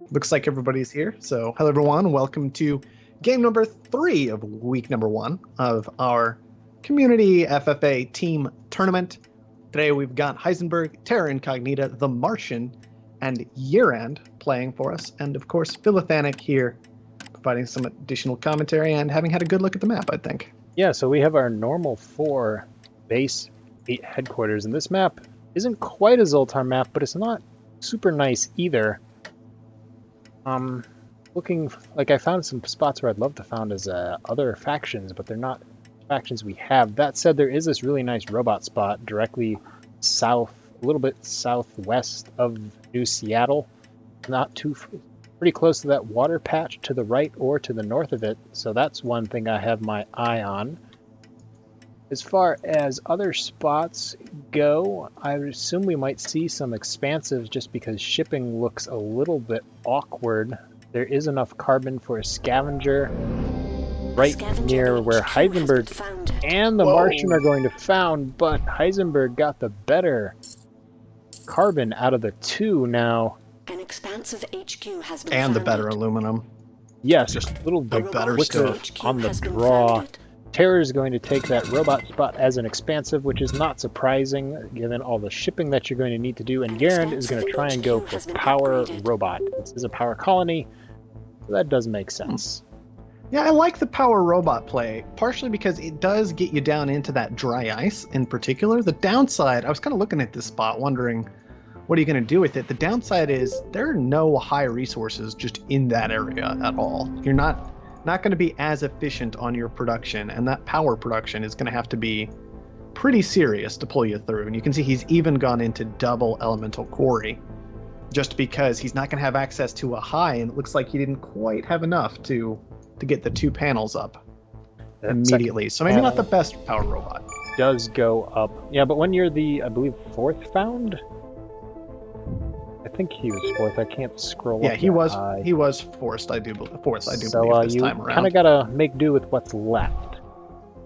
Looks like everybody's here. So, hello everyone. Welcome to game number 3 of week number 1 of our community FFA team tournament. Today we've got Heisenberg, Terror Incognita, the Martian, and Yerand playing for us. And of course, Philothanic here providing some additional commentary and having had a good look at the map, I think. Yeah, so we have our normal 4 base 8 headquarters, and this map isn't quite a Zoltar map, but it's not super nice either. Looking like I found some spots where I'd love to found as other factions, but they're not factions we have. That said, there is this really nice robot spot directly south, a little bit southwest of New Seattle, pretty close to that water patch to the right or to the north of it. So that's one thing I have my eye on. As far as other spots go, I would assume we might see some expansives just because shipping looks a little bit awkward. There is enough carbon for a scavenger right near where Heisenberg and the Martian are going to found, but Heisenberg got the better carbon out of the two now. An expansive HQ has been and founded. the better aluminum. Yes, just a little bit better quicker stuff. on the draw. Terror is going to take that robot spot as an expansive, which is not surprising given all the shipping that you're going to need to do. And Yerand is going to try and go for power robot. This is a power colony, so that does make sense. Yeah, I like the power robot play, partially because it does get you down into that dry ice in particular. The downside, I was kind of looking at this spot wondering, what are you going to do with it? The downside is there are no high resources just in that area at all. You're not going to be as efficient on your production, and that power production is going to have to be pretty serious to pull you through. And you can see he's even gone into double elemental quarry just because he's not going to have access to a high, and it looks like he didn't quite have enough to get the 2 panels up immediately. So maybe not the best power robot. Does go up. Yeah, but when you're the, I believe, 4th found? I think he was 4th. I can't scroll up. He was forced, I do believe this time around. You kind of got to make do with what's left.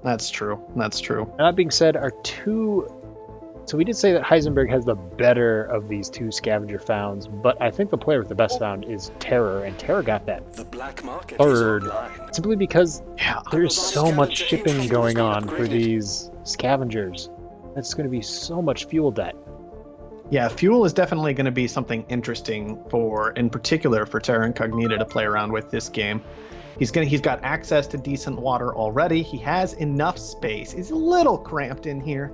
That's true. That being said, so we did say that Heisenberg has the better of these 2 scavenger founds, but I think the player with the best found is Terror, and Terror got that the black market 3rd, simply because there's so much shipping going on for these scavengers. It's going to be so much fuel debt. Yeah, fuel is definitely going to be something interesting in particular for Terror Incognita to play around with this game. He's got access to decent water already. He has enough space. He's a little cramped in here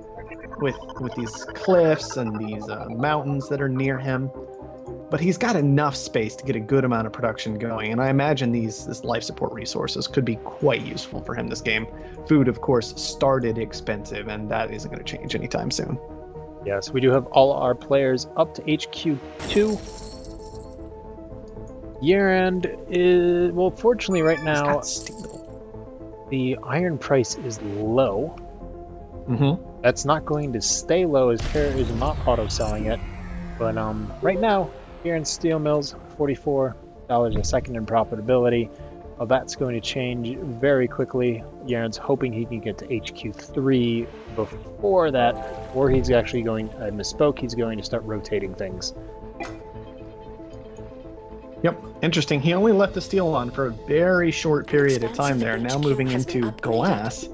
with these cliffs and these mountains that are near him, but he's got enough space to get a good amount of production going. And I imagine this life support resources could be quite useful for him this game. Food, of course, started expensive, and that isn't going to change anytime soon. Yes, we do have all our players up to HQ2. Yerand is, well, fortunately right now, the iron price is low. Mm-hmm. That's not going to stay low as Terror is not auto-selling it. But right now, Yerand's steel mills, $44 a second in profitability. Well, that's going to change very quickly. Yerand's hoping he can get to HQ3 before that, or he's actually going, I misspoke, he's going to start rotating things. Yep, interesting. He only left the steel on for a very short period of time there, now moving into glass,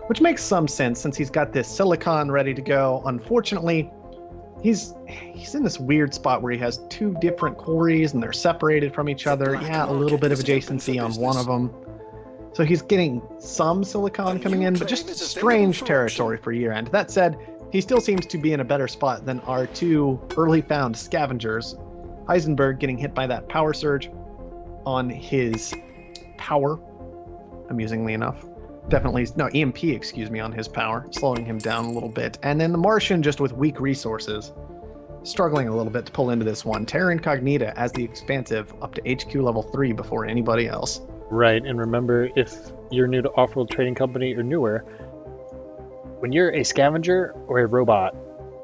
which makes some sense since he's got this silicon ready to go. Unfortunately, he's in this weird spot where he has 2 different quarries and they're separated from each other. Yeah, a little bit of adjacency on one of them. So he's getting some silicon coming in, but just strange territory for Yerand. That said, he still seems to be in a better spot than our 2 early found scavengers. Heisenberg getting hit by that power surge on his power, amusingly enough. EMP, on his power, slowing him down a little bit. And then the Martian, just with weak resources, struggling a little bit to pull into this one. Terror Incognita as the expansive up to HQ level 3 before anybody else. Right, and remember, if you're new to Offworld Trading Company or newer, when you're a scavenger or a robot,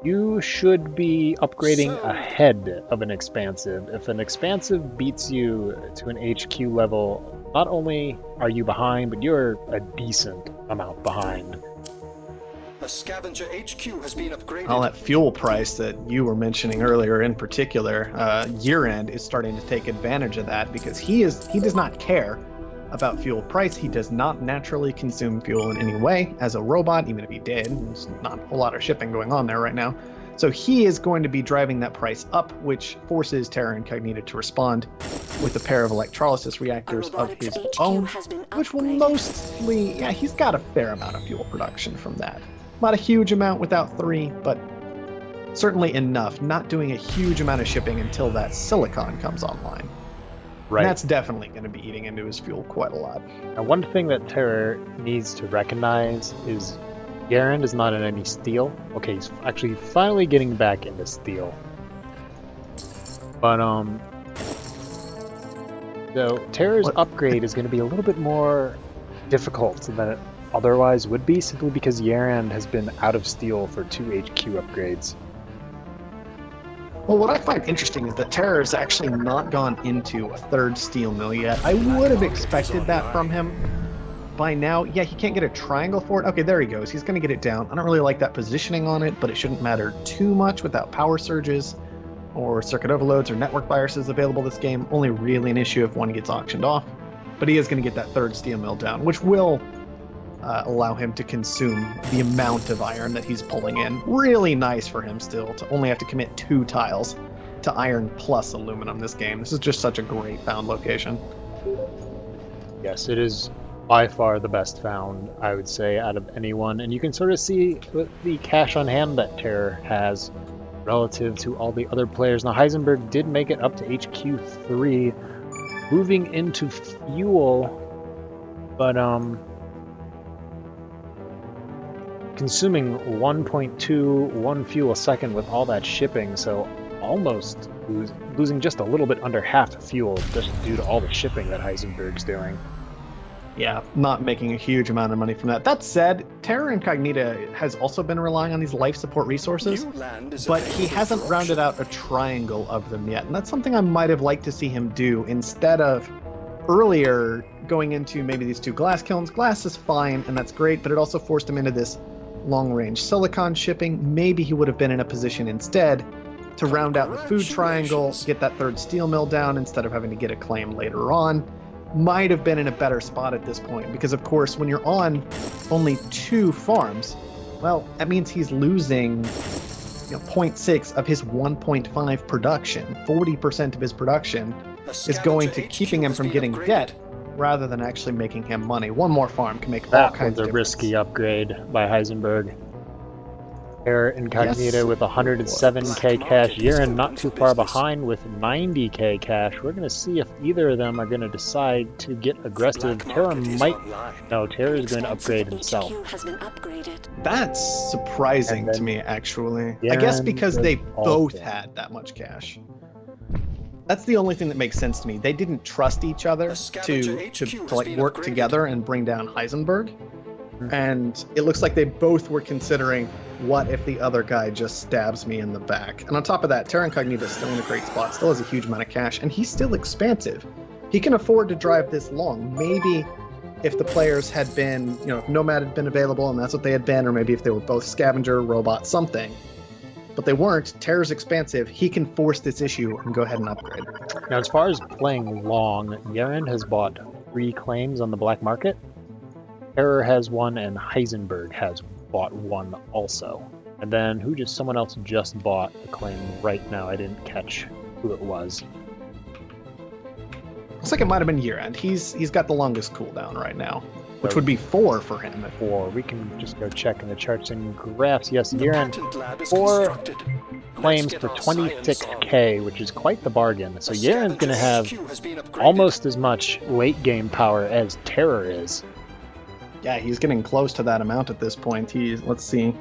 you should be upgrading ahead of an expansive. If an expansive beats you to an HQ level, not only are you behind, but you're a decent amount behind. A scavenger HQ has been upgraded. All that fuel price that you were mentioning earlier in particular, Yerand is starting to take advantage of that because he does not care about fuel price. He does not naturally consume fuel in any way as a robot, even if he did. There's not a whole lot of shipping going on there right now. So he is going to be driving that price up, which forces Terror Incognita to respond with a pair of electrolysis reactors of his own, which will mostly, yeah, he's got a fair amount of fuel production from that. Not a huge amount without 3, but certainly enough. Not doing a huge amount of shipping until that silicon comes online. Right. And that's definitely going to be eating into his fuel quite a lot. Now, one thing that Terror needs to recognize is Yerand is not in any steel. Okay, he's actually finally getting back into steel. But, so Terror's upgrade is going to be a little bit more difficult than it otherwise would be, simply because Yerand has been out of steel for 2 HQ upgrades. Well, what I find interesting is that Terror has actually not gone into a 3rd steel mill yet. I would have expected that from him by now. Yeah, he can't get a triangle for it. Okay, there he goes. He's going to get it down. I don't really like that positioning on it, but it shouldn't matter too much without power surges or circuit overloads or network viruses available this game. Only really an issue if one gets auctioned off. But he is going to get that 3rd steel mill down, which will allow him to consume the amount of iron that he's pulling in. Really nice for him still to only have to commit 2 tiles to iron plus aluminum this game. This is just such a great found location. Yes, it is by far the best found, I would say, out of anyone. And you can sort of see the cash on hand that Terror has relative to all the other players. Now, Heisenberg did make it up to HQ 3, moving into fuel, but consuming 1.21 fuel a second with all that shipping, so almost losing just a little bit under half the fuel just due to all the shipping that Heisenberg's doing. Yeah, not making a huge amount of money from that. That said, Terror Incognita has also been relying on these life support resources, but he hasn't rounded out a triangle of them yet, and that's something I might have liked to see him do instead of earlier going into maybe these 2 glass kilns. Glass is fine, and that's great, but it also forced him into this long-range silicon shipping. Maybe he would have been in a position instead to round out the food triangle, get that 3rd steel mill down instead of having to get a claim later on. Might have been in a better spot at this point, because of course when you're on only 2 farms, well, that means he's losing 0.6 of his 1.5 production. 40% of his production is going to keeping him from getting debt rather than actually making him money. One more farm can make all kinds of difference. That was a risky upgrade by Heisenberg. Terror Incognita with 107k cash. Yerand not too far behind with 90k cash. We're going to see if either of them are going to decide to get aggressive. Terror might... No, Terror is going to upgrade himself. That's surprising to me, actually. I guess because they both had that much cash. That's the only thing that makes sense to me. They didn't trust each other to like work together and bring down Heisenberg. And it looks like they both were considering, what if the other guy just stabs me in the back? And on top of that, Terra Incognita is still in a great spot, still has a huge amount of cash, and he's still expansive. He can afford to drive this long. Maybe if the players had been, if Nomad had been available and that's what they had been, or maybe if they were both scavenger, robot, something. But they weren't. Terror's expansive. He can force this issue and go ahead and upgrade. Now, as far as playing long, Yerand has bought 3 claims on the black market. Terror has 1, and Heisenberg has bought 1 also. And then someone else just bought the claim right now. I didn't catch who it was. Looks like it might have been Yerand. He's got the longest cooldown right now, which would be 4 for him. 4. We can just go check in the charts and graphs. Yes, Yerand 4 claims for 26k, which is quite the bargain. So Yerand's going to have almost as much late game power as Terror is. Yeah, he's getting close to that amount at this point. Let's see.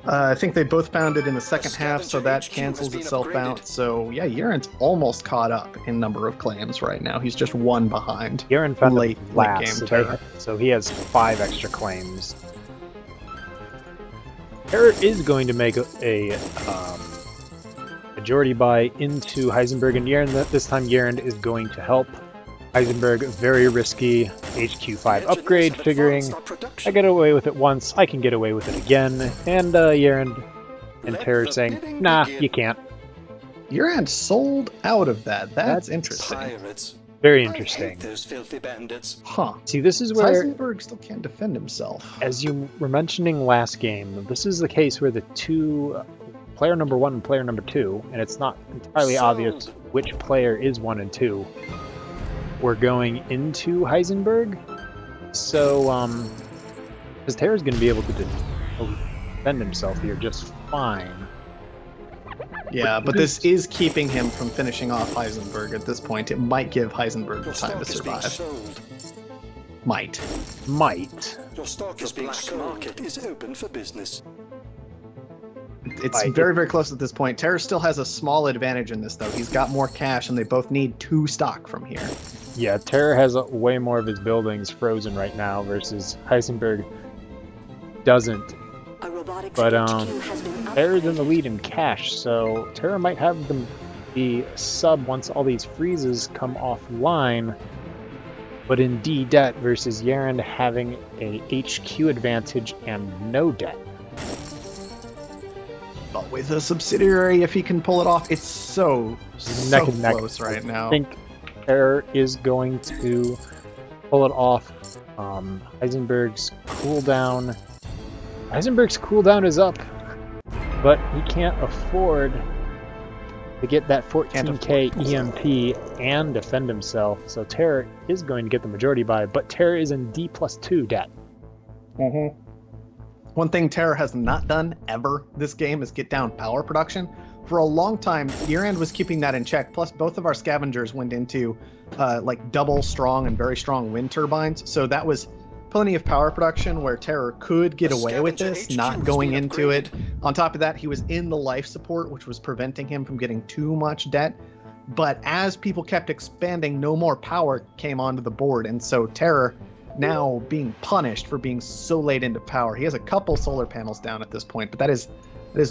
I think they both found it in the second half, so that cancels itself out. So yeah, Yerand's almost caught up in number of claims right now. He's just 1 behind. Yerand found late game Terror. So he has 5 extra claims. Terror is going to make a majority buy into Heisenberg and Yerand. This time Yerand is going to help. Heisenberg, very risky HQ5 upgrade, figuring I get away with it once, I can get away with it again. And Yerand and Terror saying, nah, you can't. Yerand sold out of that. That's interesting. Pirates. Very I hate interesting. those filthy bandits. Huh. See, this is where, Heisenberg still can't defend himself. as you were mentioning last game, this is the case where the two, player number 1 and player number 2, and it's not entirely Sold. obvious which player is 1 and 2, we're going into Heisenberg. So, because Terror's going to be able to defend himself here just fine. Yeah, but this is keeping him from finishing off Heisenberg at this point. It might give Heisenberg Your time to stock is being survive. sold. Might. Might. Your stock is being sold. Market is open for business. It's very, very close at this point. Terror still has a small advantage in this, though. He's got more cash, and they both need 2 stock from here. Yeah, Terror has way more of his buildings frozen right now versus Heisenberg doesn't. A robotics But HQ has been Terror's in the upgraded. lead in cash, so Terror might have them be sub once all these freezes come offline. But in D debt versus Yerand having a HQ advantage and no debt. But with a subsidiary, if he can pull it off, it's so Neck and neck. close right now. I think Terror is going to pull it off. Heisenberg's cooldown is up, but he can't afford to get that 14k EMP and defend himself. So Terror is going to get the majority buy, but Terror is in D+2 debt. Mm-hmm. One thing Terror has not done ever this game is get down power production. For a long time, Yerand was keeping that in check. Plus, both of our scavengers went into like double strong and very strong wind turbines. So that was plenty of power production where Terror could get away with this, not going into it. On top of that, he was in the life support, which was preventing him from getting too much debt. But as people kept expanding, no more power came onto the board. And so Terror now being punished for being so late into power. He has a couple solar panels down at this point, but that is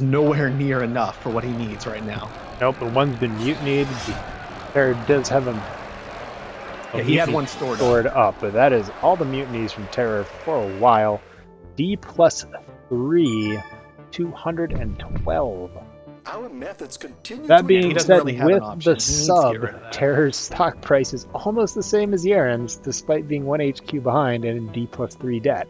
nowhere near enough for what he needs right now. Nope, the one's been mutinied. Terror does have him. Yeah, he had one stored up, but that is all the mutinies from Terror for a while. D+3, 212. Our methods continue That to being doesn't said, really have an with option. the He needs to get sub, rid of that. Terror's stock price is almost the same as Yerand's, despite being 1 HQ behind and in D+3 debt.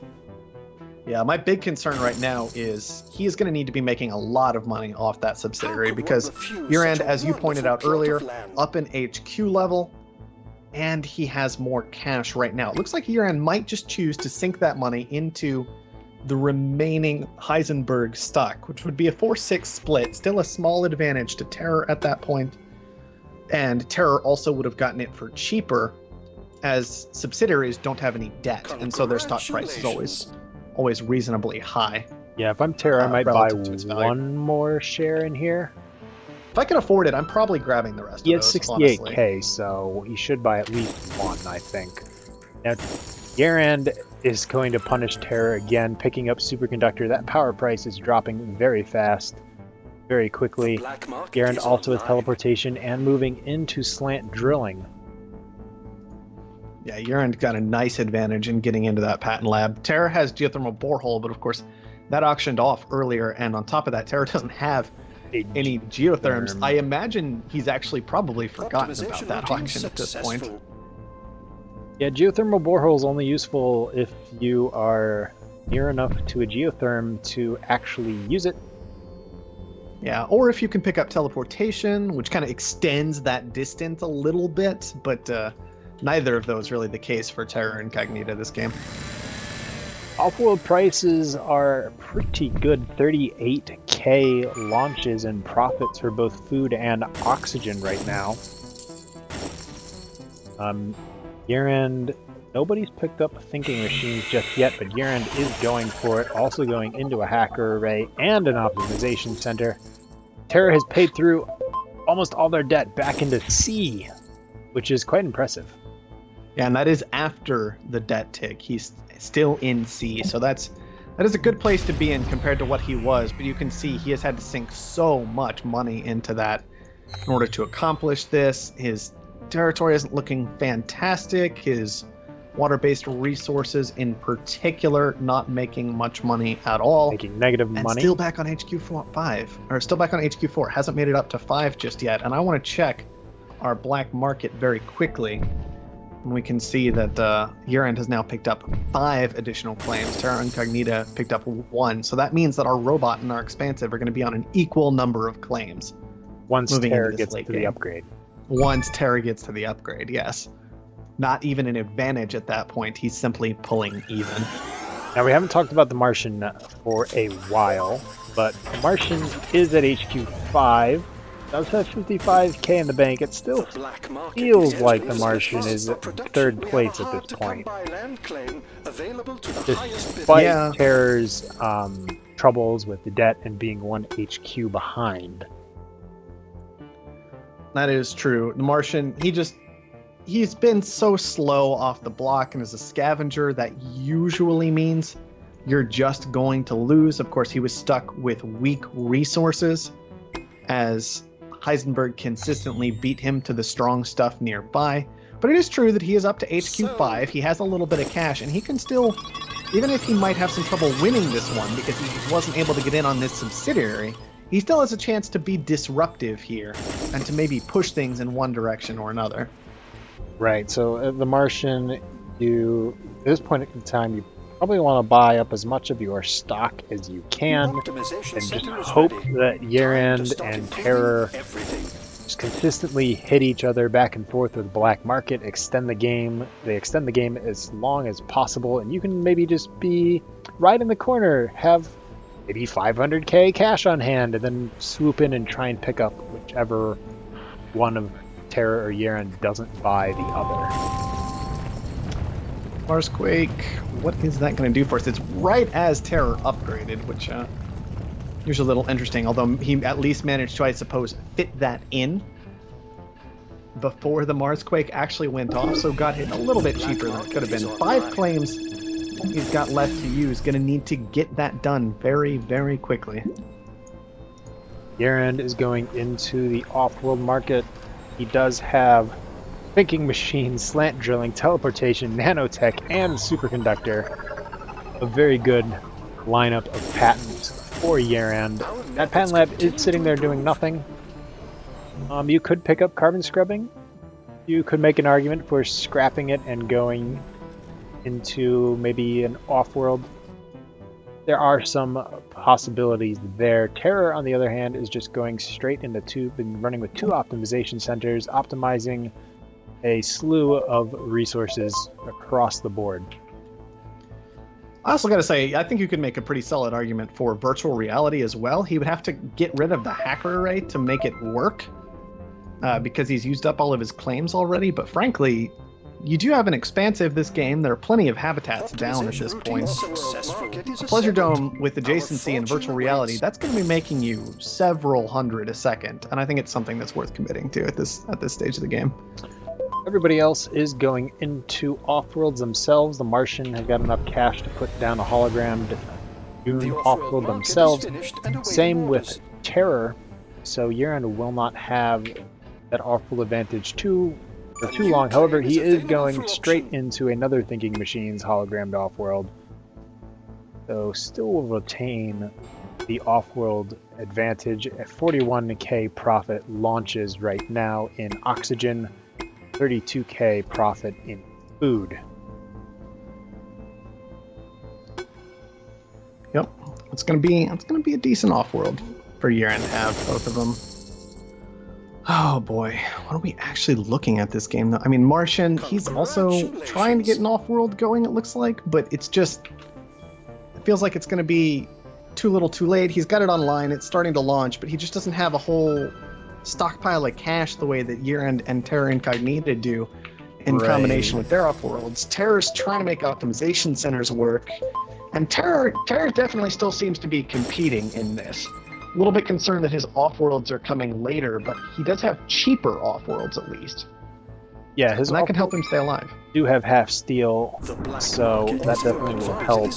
Yeah, my big concern right now is he is going to need to be making a lot of money off that subsidiary because Yerand, as you pointed out earlier, up in HQ level, and he has more cash right now. It looks like Yerand might just choose to sink that money into the remaining Heisenberg stock, which would be a 4-6 split, still a small advantage to Terror at that point. And Terror also would have gotten it for cheaper, as subsidiaries don't have any debt, and so their stock price is always reasonably high. Yeah, if I'm Terror, I might buy relative to its value. one more share in here. If I can afford it, I'm probably grabbing the rest He of has those, 68k, honestly. so he should buy at least one, I think. Now, Yerand is going to punish Terror again, picking up Superconductor. That power price is dropping very fast, very quickly. Yerand also has teleportation and moving into slant drilling. Yeah, Yerand got a nice advantage in getting into that patent lab. Terror has geothermal borehole, but of course, that auctioned off earlier, and on top of that, Terror doesn't have any geotherms. I imagine he's actually probably forgotten about that auction at this point. Yeah, geothermal borehole is only useful if you are near enough to a geotherm to actually use it. Yeah, or if you can pick up teleportation, which kind of extends that distance a little bit, but neither of those really the case for Terror Incognita this game. Offworld prices are pretty good, 38k launches and profits for both food and oxygen right now. Yerand, nobody's picked up thinking machines just yet, but Yerand is going for it, also going into a hacker array and an optimization center. Terror has paid through almost all their debt back into C, which is quite impressive. Yeah, and that is after the debt tick. He's still in C, so that is a good place to be in compared to what he was, but you can see he has had to sink so much money into that in order to accomplish this. His territory isn't looking fantastic. His water-based resources in particular not making much money at all. Making negative and money. Still back on HQ5, or still back on HQ4. Hasn't made it up to 5 just yet. And I want to check our black market very quickly. And we can see that Yerand has now picked up 5 additional claims. Terror Incognita picked up 1. So that means that our robot and our expansive are going to be on an equal number of claims. Once moving Terror into this gets late to the game. upgrade. Once Terra gets to the upgrade, yes. Not even an advantage at that point. He's simply pulling even. Now, we haven't talked about the Martian for a while, but the Martian is at HQ 5. Does have 55k in the bank. It still feels like the Martian is at 3rd place at this point. Despite Terror's troubles with the debt and being 1 HQ behind. That is true. The Martian, he's been so slow off the block, and as a scavenger, that usually means you're just going to lose. Of course, he was stuck with weak resources, as Heisenberg consistently beat him to the strong stuff nearby. But it is true that he is up to HQ 5. He has a little bit of cash, and he can still, even if he might have some trouble winning this one because he wasn't able to get in on this subsidiary, he still has a chance to be disruptive here and to maybe push things in one direction or another. Right, so the Martian, at this point in time, you probably want to buy up as much of your stock as you can and just hope that Yerand and Terror just consistently hit each other back and forth with black market, extend the game. They extend the game as long as possible, and you can maybe just be right in the corner, have maybe 500k cash on hand, and then swoop in and try and pick up whichever one of Terror or Yerand doesn't buy the other. Marsquake, what is that going to do for us? It's right as Terror upgraded, which here's a little interesting, although he at least managed to, I suppose, fit that in before the Marsquake actually went off, so got hit a little bit cheaper than it could have been. 5 claims he's got left to use. Going to need to get that done very, very quickly. Yerand is going into the Offworld market. He does have thinking machine, slant drilling, teleportation, nanotech, and superconductor. A very good lineup of patents for Yerand. That patent lab is sitting there doing nothing. You could pick up carbon scrubbing. You could make an argument for scrapping it and going into maybe an Offworld. There are some possibilities there. Terror, on the other hand, is just going straight into been running with 2 optimization centers, optimizing a slew of resources across the board. I also got to say, I think you could make a pretty solid argument for virtual reality as well. He would have to get rid of the hacker array to make it work, because he's used up all of his claims already. But frankly, you do have an expansive this game. There are plenty of habitats down at this point. A Pleasure Dome with adjacency and virtual reality, that's going to be making you several hundred a second, and I think it's something that's worth committing to at this stage of the game. Everybody else is going into Offworlds themselves. The Martian has got enough cash to put down a hologram to do Offworld themselves. Same with Terror, so Yerand will not have that Offworld advantage for too long. However, he is going straight into another Thinking Machines hologrammed Offworld. So still will retain the Offworld advantage. A 41k profit launches right now in oxygen, 32k profit in food. Yep, it's gonna be a decent Offworld for Yerand to have both of them. Oh boy, what are we actually looking at this game though? I mean, Martian, he's also trying to get an Offworld going, it looks like, but it feels like it's going to be too little too late. He's got it online, it's starting to launch, but he just doesn't have a whole stockpile of cash the way that Yerand and Terror Incognita do in combination with their Offworlds. Terror's trying to make optimization centers work, and Terror definitely still seems to be competing in this. A little bit concerned that his Offworlds are coming later, but he does have cheaper Offworlds at least. Yeah, his and that can help him stay alive. Do have half steel, so that definitely will help.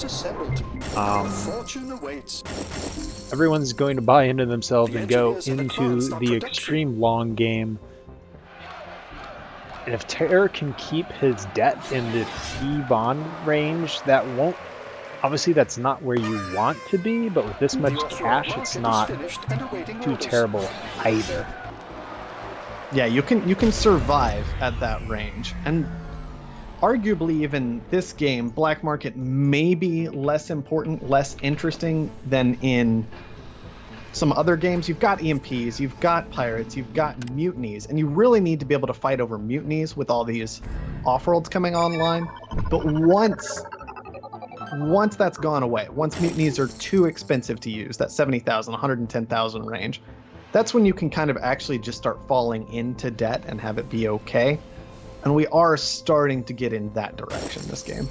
Everyone's going to buy into themselves and go into the extreme long game. And if Terror can keep his debt in the T-bond range, that won't... Obviously, that's not where you want to be, but with this much cash, it's not too terrible either. Yeah, you can survive at that range. And arguably, even this game, black market may be less important, less interesting than in some other games. You've got EMPs, you've got pirates, you've got mutinies, and you really need to be able to fight over mutinies with all these off-worlds coming online. But once that's gone away, once mutinies are too expensive to use, that 70,000, 110,000 range, that's when you can kind of actually just start falling into debt and have it be okay. And we are starting to get in that direction this game.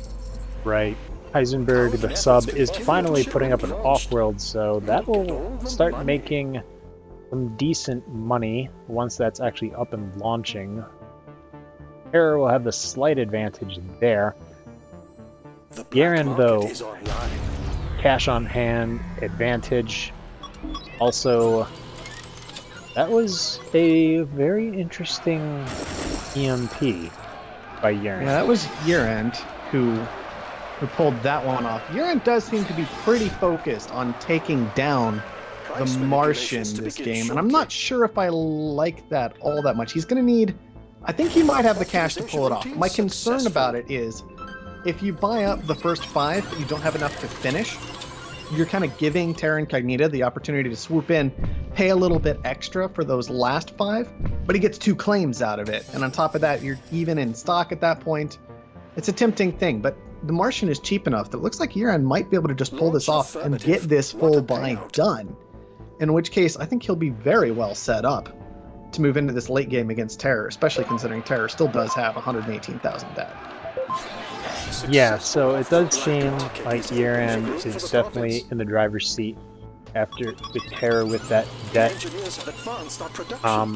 Right. Heisenberg, the sub, is finally putting up an Offworld, so that will start making some decent money once that's actually up and launching. Terror will have the slight advantage there. Yerand, though, cash on hand advantage. Also, that was a very interesting EMP by Yerand. Yeah, that was Yerand who pulled that one off. Yerand does seem to be pretty focused on taking down the Martian this game, and I'm not sure if I like that all that much. He's going to need... I think he might have the cash to pull it off. My concern about it is, if you buy up the first 5 but you don't have enough to finish, you're kind of giving Terror Incognita the opportunity to swoop in, pay a little bit extra for those last 5, but he gets 2 claims out of it. And on top of that, you're even in stock at that point. It's a tempting thing, but the Martian is cheap enough that it looks like Yerand might be able to just pull this off and get this full buy done. In which case, I think he'll be very well set up to move into this late game against Terror, especially considering Terror still does have 118,000 debt. Yeah, so it does seem like Yerand is definitely in the driver's seat after with Terror with that debt. How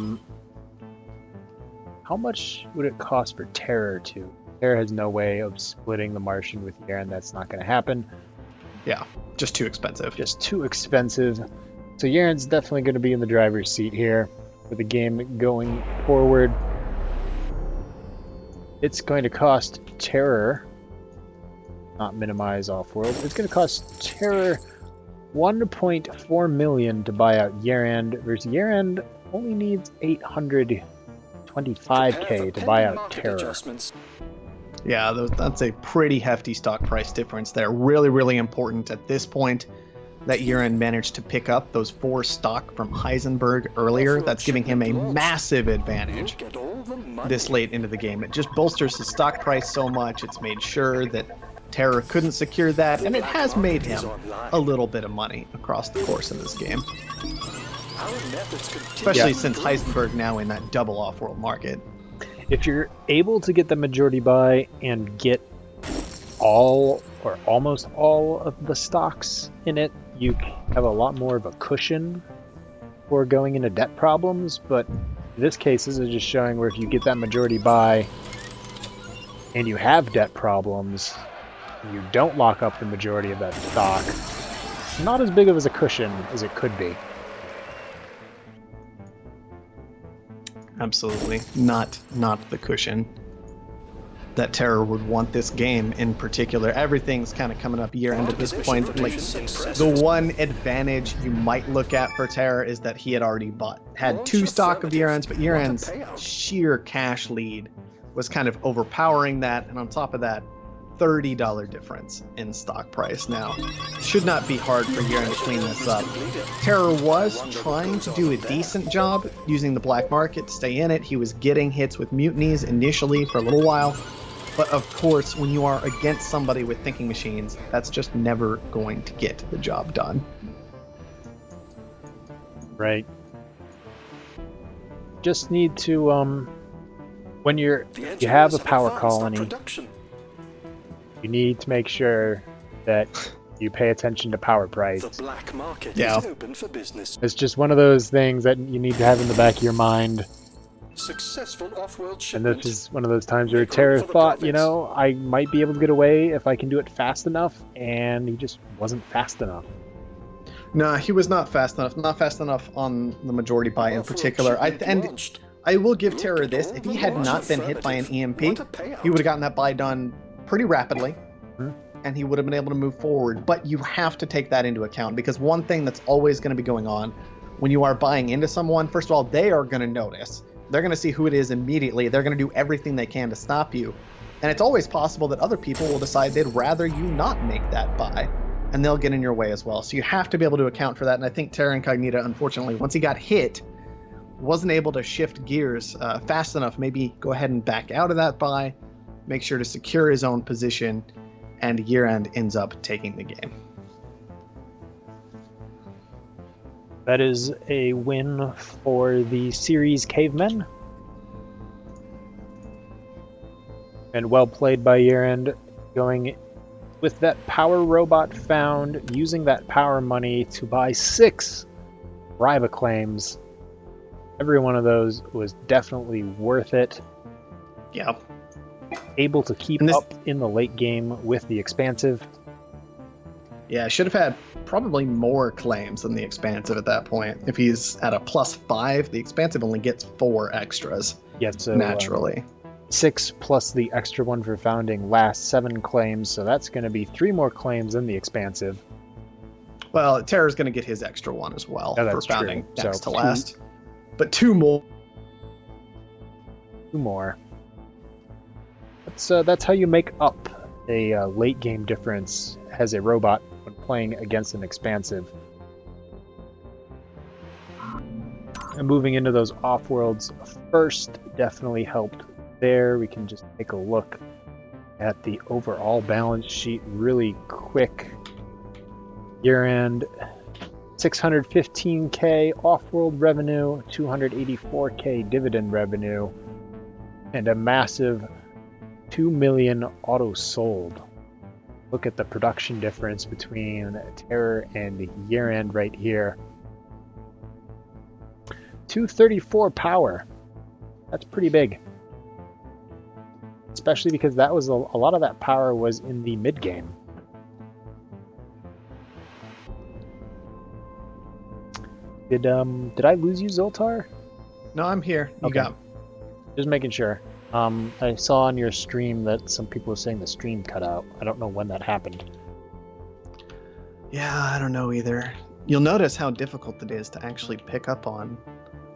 much would it cost for Terror to? Terror has no way of splitting the Martian with Yerand. That's not going to happen. Yeah, just too expensive. Just too expensive. So Yerand's definitely going to be in the driver's seat here for the game going forward. It's going to cost Terror, not minimize Offworld, it's going to cost Terror 1.4 million to buy out Yerand, versus Yerand only needs 825k to buy out Terror. Yeah, that's a pretty hefty stock price difference there. Really, really important at this point that Yerand managed to pick up those 4 stock from Heisenberg earlier. That's giving him a massive advantage this late into the game. It just bolsters his stock price so much. It's made sure that Terror couldn't secure that, and it has made him a little bit of money across the course of this game. Especially since Heisenberg now in that double off-world market. If you're able to get the majority buy and get all or almost all of the stocks in it, you have a lot more of a cushion for going into debt problems. But in this case, this is just showing where if you get that majority buy and you have debt problems, you don't lock up the majority of that stock, not as big of a cushion as it could be. Absolutely. Not the cushion that Terror would want this game in particular. Everything's kind of coming up Yerand at this point. Like, the one advantage you might look at for Terror is that he had already had 2 stock of Yerand's, but Yerand's sheer cash lead was kind of overpowering that, and on top of that, $30 difference in stock price. Now, should not be hard for Yerand to clean this up. Terror was trying to do a decent job using the black market to stay in it. He was getting hits with mutinies initially for a little while, but of course, when you are against somebody with thinking machines, that's just never going to get the job done. Right. Just need to when you have a power colony, you need to make sure that you pay attention to power price. The black market Yeah. is open for business. It's just one of those things that you need to have in the back of your mind. Successful off-world And shipment. this is one of those times where Terror thought, you know, I might be able to get away if I can do it fast enough, and he just wasn't fast enough. No, he was not fast enough. Not fast enough on the majority buy in particular. And I will give Terror this. If he had not been hit by an EMP, he would have gotten that buy done pretty rapidly, and he would have been able to move forward. But you have to take that into account, because one thing that's always going to be going on when you are buying into someone, first of all, they are going to notice. They're going to see who it is immediately. They're going to do everything they can to stop you. And it's always possible that other people will decide they'd rather you not make that buy, and they'll get in your way as well. So you have to be able to account for that. And I think Terra Incognita, unfortunately, once he got hit, wasn't able to shift gears fast enough. Maybe go ahead and back out of that buy, make sure to secure his own position, and Yerand ends up taking the game. That is a win for the series Cavemen. And well played by Yerand, going with that power robot found, using that power money to buy 6 Riva claims. Every one of those was definitely worth it. Yeah. Able to keep up in the late game with the Expansive. Yeah, should have had probably more claims than the Expansive at that point. If he's at a +5, the Expansive only gets 4 extras. Yeah, so naturally. 6 plus the extra one for founding last 7 claims, so that's going to be 3 more claims than the Expansive. Well, Terror's going to get his extra one as well for founding true. next to last. But 2 more. 2 more. That's how you make up a late game difference as a robot when playing against an Expansive. And moving into those off-worlds first definitely helped there. We can just take a look at the overall balance sheet really quick. Year-end, 615k off-world revenue, 284k dividend revenue, and a massive 2 million autos sold. Look at the production difference between Terror and Yerand right here. 234 power. That's pretty big. Especially because that was a lot of that power was in the mid game. Did I lose you, Zoltar? No, I'm here. You Okay. got him. Just making sure. I saw on your stream that some people were saying the stream cut out. I don't know when that happened. Yeah, I don't know either. You'll notice how difficult it is to actually pick up on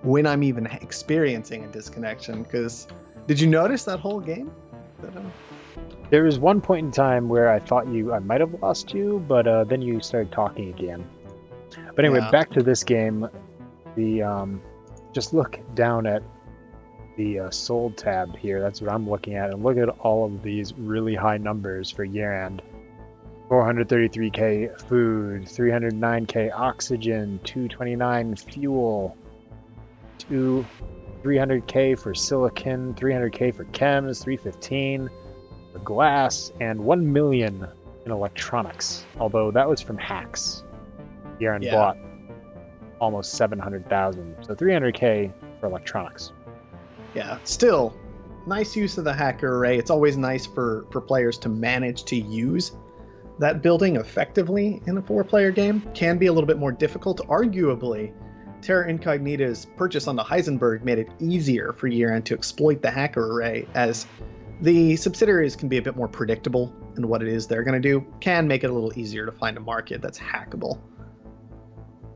when I'm even experiencing a disconnection, because did you notice that whole game? There was one point in time where I thought I might have lost you, but then you started talking again. But anyway, Yeah. back to this game. Just look down at the sold tab here. That's what I'm looking at, and look at all of these really high numbers for Yerand. 433k food, 309k oxygen, 229 fuel, 300k for silicon, 300k for chems, 315 for glass, and 1 million in electronics. Although that was from hacks. Yerand bought almost 700,000, so 300k for electronics. Yeah, still, nice use of the hacker array. It's always nice for players to manage to use that building effectively in a 4-player game. Can be a little bit more difficult. Arguably, Terror Incognita's purchase on the Heisenberg made it easier for Yerand to exploit the hacker array, as the subsidiaries can be a bit more predictable in what it is they're going to do. Can make it a little easier to find a market that's hackable.